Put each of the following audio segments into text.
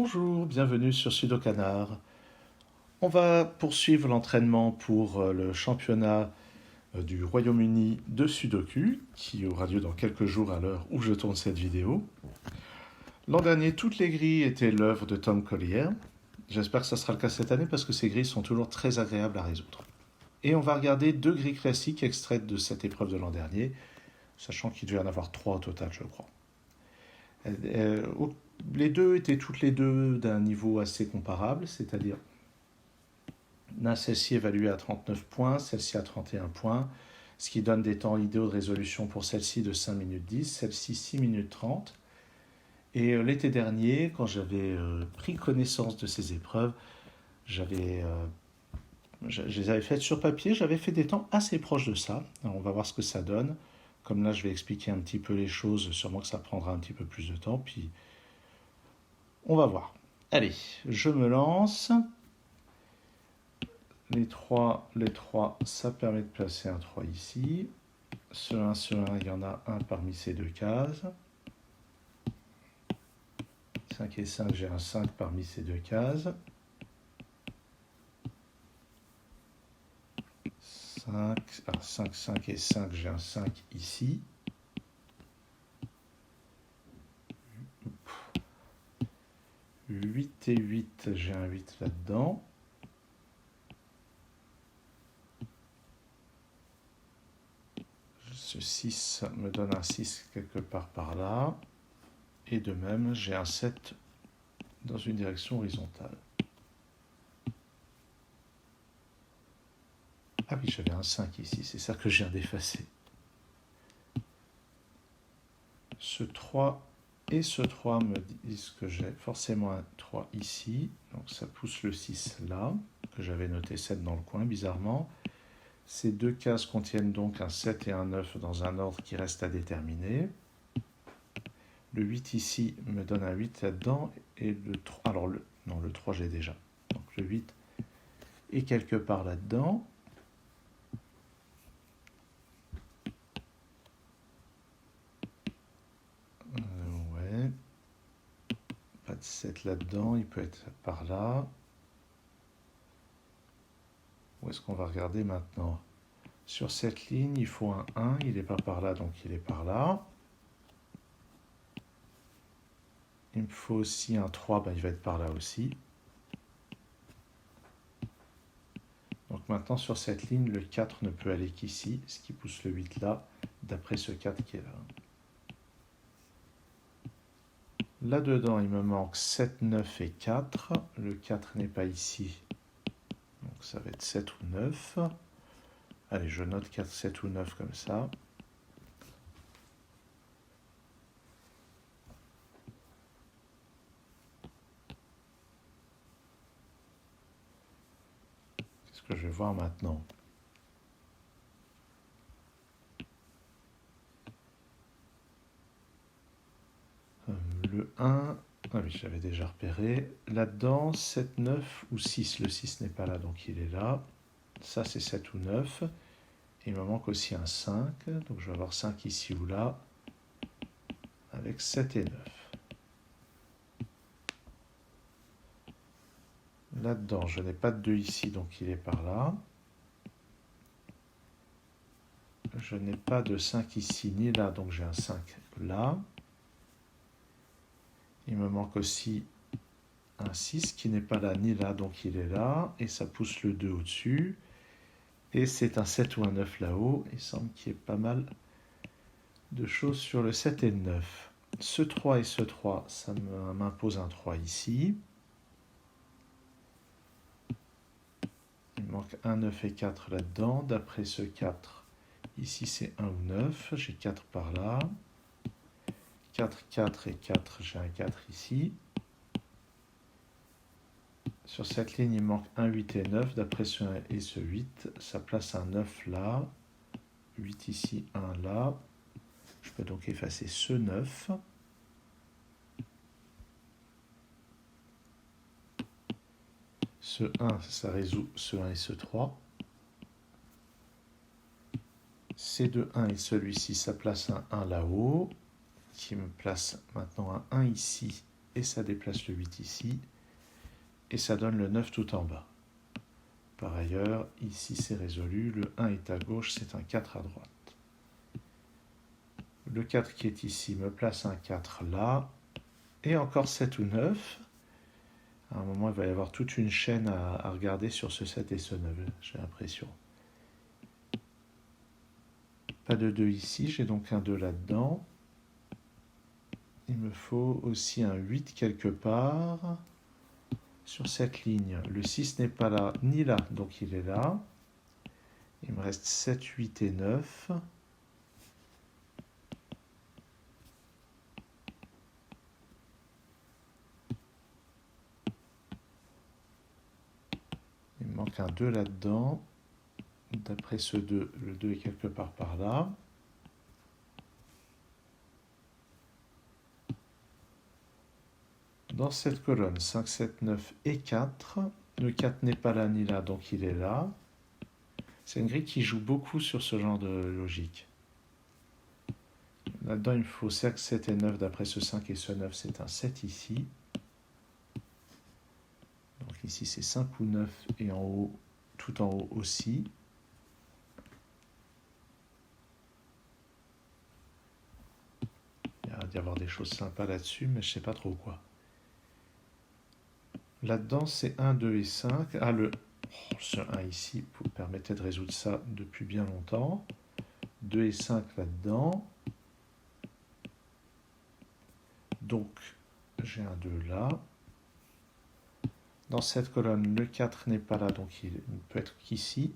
Bonjour, bienvenue sur Sudokanar. On va poursuivre l'entraînement pour le championnat du Royaume-Uni de Sudoku, qui aura lieu dans quelques jours à l'heure où je tourne cette vidéo. L'an dernier, toutes les grilles étaient l'œuvre de Tom Collier. J'espère que ça sera le cas cette année parce que ces grilles sont toujours très agréables à résoudre. Et on va regarder 2 grilles classiques extraites de cette épreuve de l'an dernier, sachant qu'il devait y en avoir 3 au total, je crois. Les deux étaient toutes les deux d'un niveau assez comparable, c'est-à-dire celle-ci évaluée à 39 points, celle-ci à 31 points, ce qui donne des temps idéaux de résolution pour celle-ci de 5 minutes 10, celle-ci 6 minutes 30. Et l'été dernier, quand j'avais pris connaissance de ces épreuves, je les avais faites sur papier, j'avais fait des temps assez proches de ça. Alors on va voir ce que ça donne. Comme là, je vais expliquer un petit peu les choses, sûrement que ça prendra un petit peu plus de temps, puis on va voir. Allez, je me lance. Les 3, ça permet de placer un 3 ici. Ce 1, il y en a un parmi ces deux cases. 5 et 5, j'ai un 5 parmi ces deux cases. 5 et 5, j'ai un 5 ici. 8 et 8, j'ai un 8 là-dedans. Ce 6 me donne un 6 quelque part par là. Et de même, j'ai un 7 dans une direction horizontale. Ah oui, j'avais un 5 ici, c'est ça que je viens d'effacer. Ce 3 et ce 3 me disent que j'ai forcément un 3 ici. Donc ça pousse le 6 là, que j'avais noté 7 dans le coin, bizarrement. Ces deux cases contiennent donc un 7 et un 9 dans un ordre qui reste à déterminer. Le 8 ici me donne un 8 là-dedans. Et le 3, alors le 3 j'ai déjà. Donc le 8 est quelque part là-dedans. Ouais. Pas de 7 là-dedans, il peut être par là. Où est-ce qu'on va regarder maintenant? Sur cette ligne, il faut un 1, il n'est pas par là, donc il est par là. Il me faut aussi un 3, ben il va être par là aussi. Donc maintenant, sur cette ligne, le 4 ne peut aller qu'ici, ce qui pousse le 8 là, d'après ce 4 qui est là. Là-dedans, il me manque 7, 9 et 4. Le 4 n'est pas ici, donc ça va être 7 ou 9. Allez, je note 4, 7 ou 9 comme ça. Qu'est-ce que je vais voir maintenant? Le 1, ah oui, j'avais déjà repéré. Là-dedans, 7, 9 ou 6. Le 6 n'est pas là, donc il est là. Ça, c'est 7 ou 9. Il me manque aussi un 5, donc je vais avoir 5 ici ou là, avec 7 et 9. Là-dedans, je n'ai pas de 2 ici, donc il est par là. Je n'ai pas de 5 ici ni là, donc j'ai un 5 là. Il me manque aussi un 6 qui n'est pas là ni là, donc il est là. Et ça pousse le 2 au-dessus. Et c'est un 7 ou un 9 là-haut. Il semble qu'il y ait pas mal de choses sur le 7 et le 9. Ce 3 et ce 3, ça m'impose un 3 ici. Il me manque un 9 et 4 là-dedans. D'après ce 4, ici c'est 1 ou 9. J'ai 4 par là. 4, 4 et 4, j'ai un 4 ici. Sur cette ligne, il manque un 8 et 9. D'après ce 1 et ce 8, ça place un 9 là. 8 ici, 1 là. Je peux donc effacer ce 9. Ce 1, ça résout ce 1 et ce 3. Ces deux 1 et celui-ci, ça place un 1 là-haut, qui me place maintenant un 1 ici et ça déplace le 8 ici, et ça donne le 9 tout en bas. Par ailleurs, ici c'est résolu, le 1 est à gauche, c'est un 4 à droite. Le 4 qui est ici me place un 4 là, et encore 7 ou 9. À un moment, il va y avoir toute une chaîne à regarder sur ce 7 et ce 9, j'ai l'impression. Pas de 2 ici, j'ai donc un 2 là-dedans. Il me faut aussi un 8 quelque part sur cette ligne. Le 6 n'est pas là, ni là, donc il est là. Il me reste 7, 8 et 9. Il me manque un 2 là-dedans. D'après ce 2, le 2 est quelque part par là. Dans cette colonne, 5, 7, 9 et 4. Le 4 n'est pas là ni là, donc il est là. C'est une grille qui joue beaucoup sur ce genre de logique. Là-dedans, il me faut 5, 7 et 9. D'après ce 5 et ce 9, c'est un 7 ici. Donc ici, c'est 5 ou 9 et en haut, tout en haut aussi. Il y a d'y avoir des choses sympas là-dessus, mais je ne sais pas trop quoi. Là-dedans, c'est 1, 2 et 5. Ah, ce 1 ici, vous permettez de résoudre ça depuis bien longtemps. 2 et 5 là-dedans. Donc, j'ai un 2 là. Dans cette colonne, le 4 n'est pas là, donc il ne peut être qu'ici.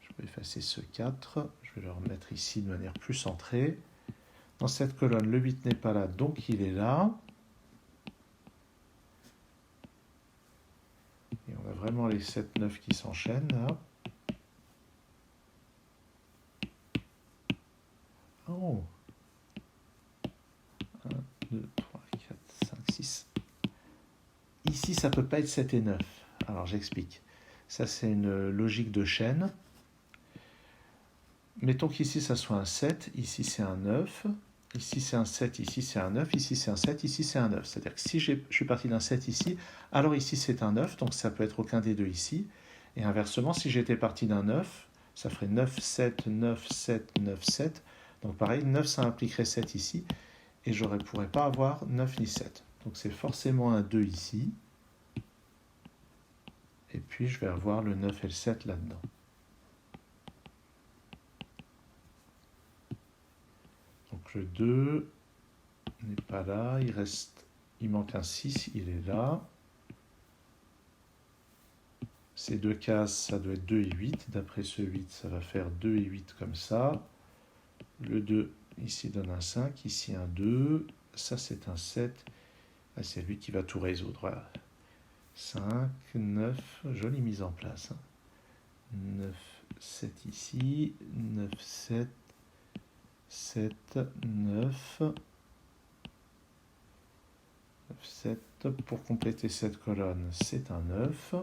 Je peux effacer ce 4. Je vais le remettre ici de manière plus centrée. Dans cette colonne, le 8 n'est pas là, donc il est là. Et on a vraiment les 7, 9 qui s'enchaînent là. Oh 1, 2, 3, 4, 5, 6. Ici, ça ne peut pas être 7 et 9. Alors, j'explique. Ça, c'est une logique de chaîne. Mettons qu'ici, ça soit un 7. Ici, c'est un 9. Ici, c'est un 7. Ici, c'est un 9. Ici, c'est un 7. Ici, c'est un 9. C'est-à-dire que si je suis parti d'un 7 ici, alors ici, c'est un 9. Donc, ça peut être aucun des deux ici. Et inversement, si j'étais parti d'un 9, ça ferait 9, 7, 9, 7, 9, 7. Donc, pareil, 9, ça impliquerait 7 ici. Et je ne pourrais pas avoir 9 ni 7. Donc, c'est forcément un 2 ici. Et puis, je vais avoir le 9 et le 7 là-dedans. Donc, le 2 n'est pas là. Il manque un 6, il est là. Ces deux cases, ça doit être 2 et 8. D'après ce 8, ça va faire 2 et 8 comme ça. Le 2, ici, donne un 5. Ici, un 2. Ça, c'est un 7. Ah, c'est lui qui va tout résoudre. Voilà. 5, 9. Jolie mise en place. 9, 7 ici. 9, 7. 7, 9. 9, 7. Pour compléter cette colonne, c'est un 9.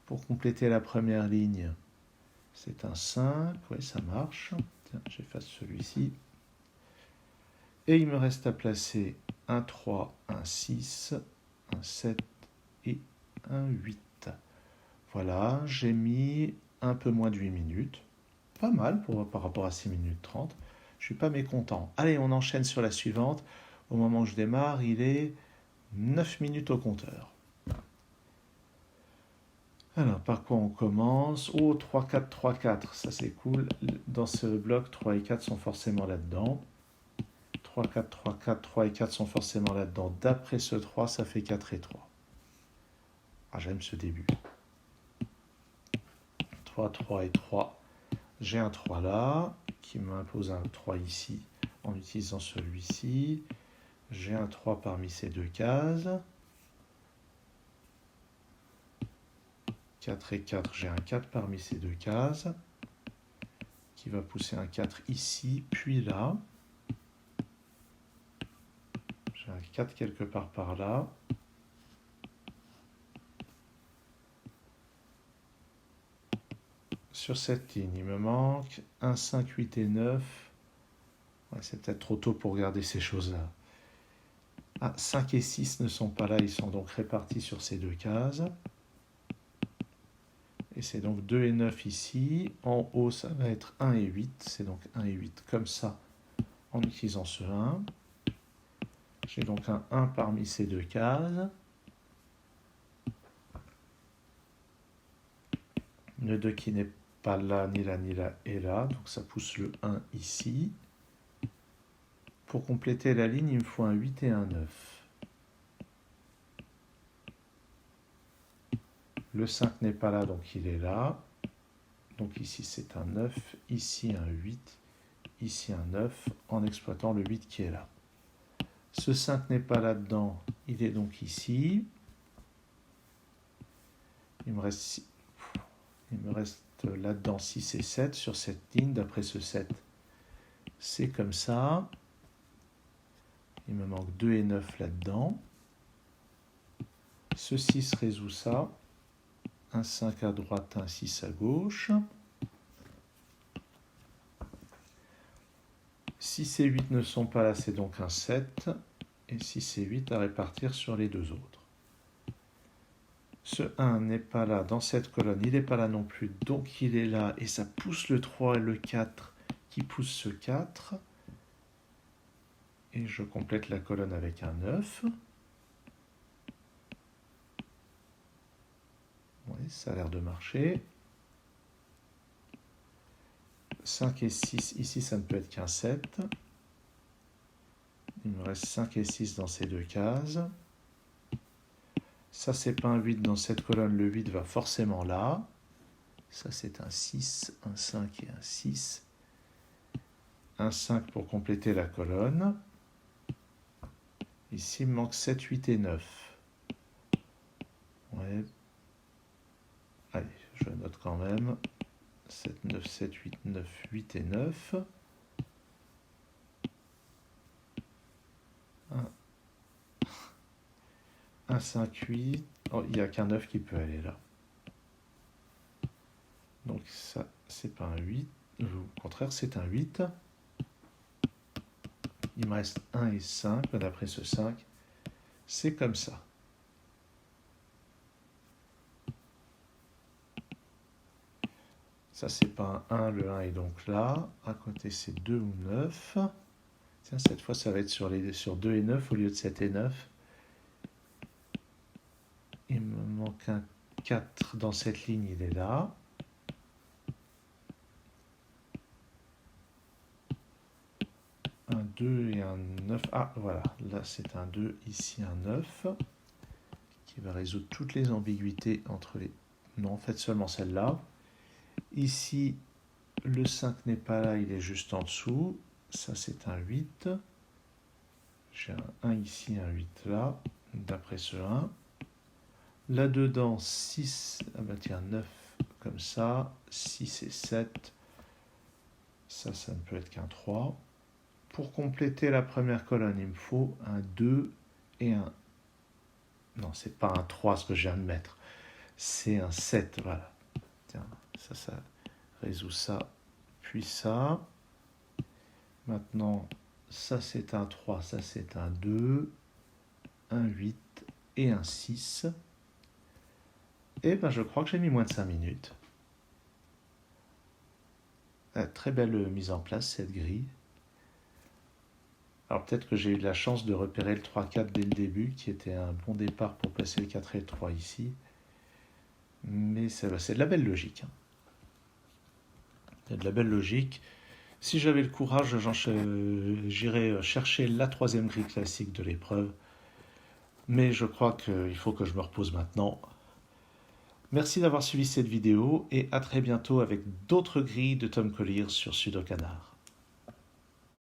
Pour compléter la première ligne, c'est un 5. Oui, ça marche. Tiens, j'efface celui-ci. Et il me reste à placer un 3, un 6, un 7 et un 8. Voilà, j'ai mis un peu moins de 8 minutes. Pas mal par rapport à 6 minutes 30. Je ne suis pas mécontent. Allez, on enchaîne sur la suivante. Au moment où je démarre, il est 9 minutes au compteur. Alors, par quoi on commence? Oh, 3, 4, 3, 4. Ça, c'est cool. Dans ce bloc, 3 et 4 sont forcément là-dedans. 3, 4, 3, 4, 3 et 4 sont forcément là-dedans. D'après ce 3, ça fait 4 et 3. Ah, j'aime ce début. 3, 3 et 3. J'ai un 3 là, qui m'impose un 3 ici, en utilisant celui-ci. J'ai un 3 parmi ces deux cases. 4 et 4, j'ai un 4 parmi ces deux cases, qui va pousser un 4 ici, puis là. J'ai un 4 quelque part par là. Sur cette ligne, il me manque 1, 5, 8 et 9. Ouais, c'est peut-être trop tôt pour regarder ces choses-là. Ah, 5 et 6 ne sont pas là, ils sont donc répartis sur ces deux cases. Et c'est donc 2 et 9 ici. En haut, ça va être 1 et 8. C'est donc 1 et 8 comme ça, en utilisant ce 1. J'ai donc un 1 parmi ces deux cases. Le 2 qui n'est pas là, ni là, ni là, est là. Donc ça pousse le 1 ici. Pour compléter la ligne, il me faut un 8 et un 9. Le 5 n'est pas là, donc il est là. Donc ici c'est un 9, ici un 8, ici un 9, en exploitant le 8 qui est là. Ce 5 n'est pas là-dedans, il est donc ici. Il me reste là-dedans 6 et 7 sur cette ligne, d'après ce 7. C'est comme ça. Il me manque 2 et 9 là-dedans. Ce 6 résout ça. Un 5 à droite, un 6 à gauche. 6 et 8 ne sont pas là, c'est donc un 7. Et 6 et 8 à répartir sur les deux autres. Ce 1 n'est pas là dans cette colonne, il n'est pas là non plus, donc il est là. Et ça pousse le 3 et le 4 qui pousse ce 4. Et je complète la colonne avec un 9. Oui, ça a l'air de marcher. 5 et 6, ici ça ne peut être qu'un 7. Il me reste 5 et 6 dans ces deux cases. Ça, c'est pas un 8 dans cette colonne, le 8 va forcément là. Ça, c'est un 6, un 5 et un 6. Un 5 pour compléter la colonne. Ici, il me manque 7, 8 et 9. Ouais. Allez, je note quand même. 7, 9, 7, 8, 9, 8 et 9. 1, 5, 8. Oh, il n'y a qu'un 9 qui peut aller là. Donc ça, c'est pas un 8. Au contraire, c'est un 8. Il me reste 1 et 5. D'après ce 5, c'est comme ça. Ça, c'est pas un 1. Le 1 est donc là. À côté, c'est 2 ou 9. Tiens, cette fois, ça va être sur 2 et 9 au lieu de 7 et 9. Il me manque un 4 dans cette ligne, il est là. Un 2 et un 9. Ah, voilà, là c'est un 2, ici un 9, qui va résoudre toutes les ambiguïtés entre les... Non, en fait seulement celle-là. Ici, le 5 n'est pas là, il est juste en dessous. Ça c'est un 8. J'ai un 1 ici, un 8 là, d'après ce 1. Là-dedans, 6, ah bah tiens, 9 comme ça, 6 et 7, ça ne peut être qu'un 3. Pour compléter la première colonne, il me faut un 2 et un... Non, c'est pas un 3 ce que je viens de mettre, c'est un 7, voilà. Tiens, ça résout ça, puis ça. Maintenant, ça c'est un 3, ça c'est un 2, un 8 et un 6. Et ben je crois que j'ai mis moins de 5 minutes. Très belle mise en place cette grille. Alors peut-être que j'ai eu de la chance de repérer le 3-4 dès le début, qui était un bon départ pour placer le 4 et le 3 ici. Mais c'est de la belle logique. C'est de la belle logique. Si j'avais le courage, j'irais chercher la troisième grille classique de l'épreuve. Mais je crois qu'il faut que je me repose maintenant. Merci d'avoir suivi cette vidéo et à très bientôt avec d'autres grilles de Tom Collier sur Sudokanar.